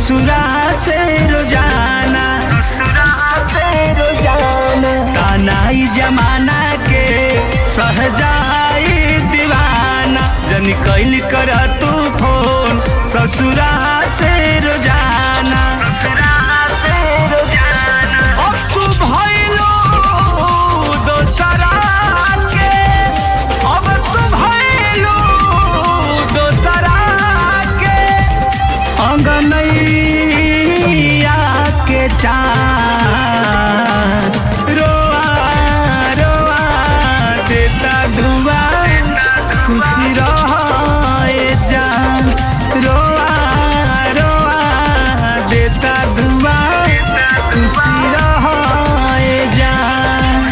ससुरा से रोजाना तानाई जमाना के सहजाई दीवाना जनी कैल कर तू फोन ससुरा से रोजाना अब तू भइलो दोसरा के अब तू भइलो दोसरा के अंगनैया के चाँद रोआ रोआ देता धुआ खुशी रहे जान रोआ रोआ देता धुआ खुशी रहे जान।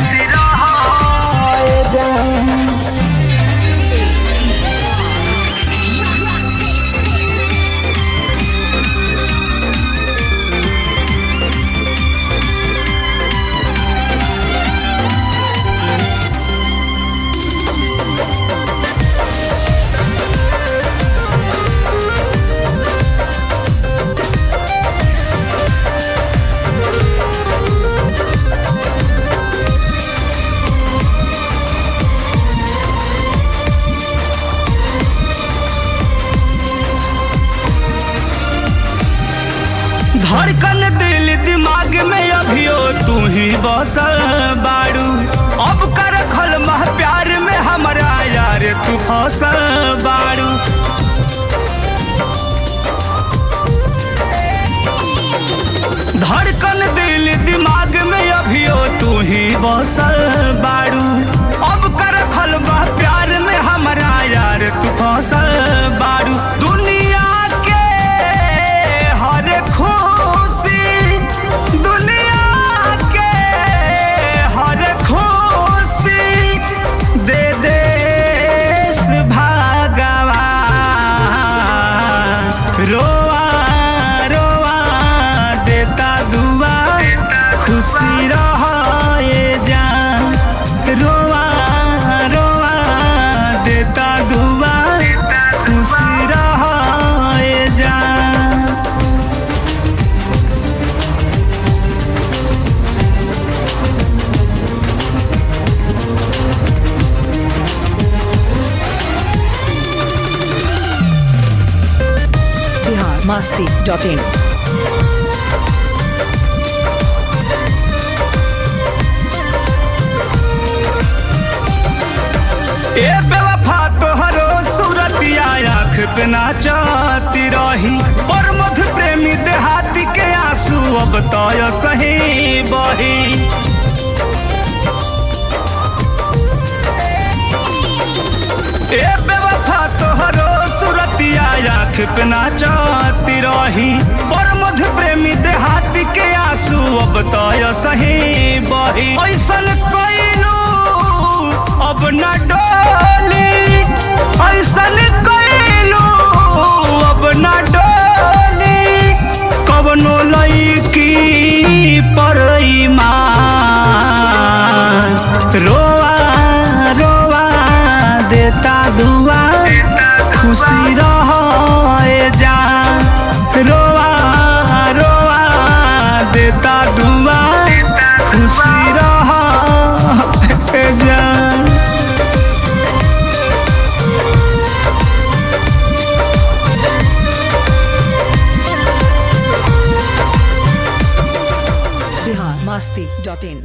धड़कन दिल दिमाग में अभियो तू ही बसल बाड़ू अब कर खल मह प्यार में हमारा यार तू फसल बाड़ू। धड़कन दिल दिमाग में अभियो तू ही बसल बाड़ू अब कर खल मह प्यार में हमारा यार तू फसल बाड़ू। दुनिया के हर खुशी दुनिया के हर खुशी दे देश भगवान रोआ रोआ देता दुआ खुशी रहे जान रोआ रोआ देता दुआ खुशी रहे जान। biharmasti.in ए बेवफा तोहरो सूरतिया आँख पे नाचती रही और मध प्रेमी देहाती के आंसू अब तो सही बही। ए बेवफा तोहरो सूरतिया आँख पे नाचती रही और मध प्रेमी देहाती के आंसू अब तो सही बही। ऐसन कइलू अब न डोली ऐसन कइलू अब न डोली कवनो लईकी पर ईमान रोआ रोआ देता दुआ खुशी रहे जान रोआ रोआ देता दुआ खुशी रहे जान। biharmasti.in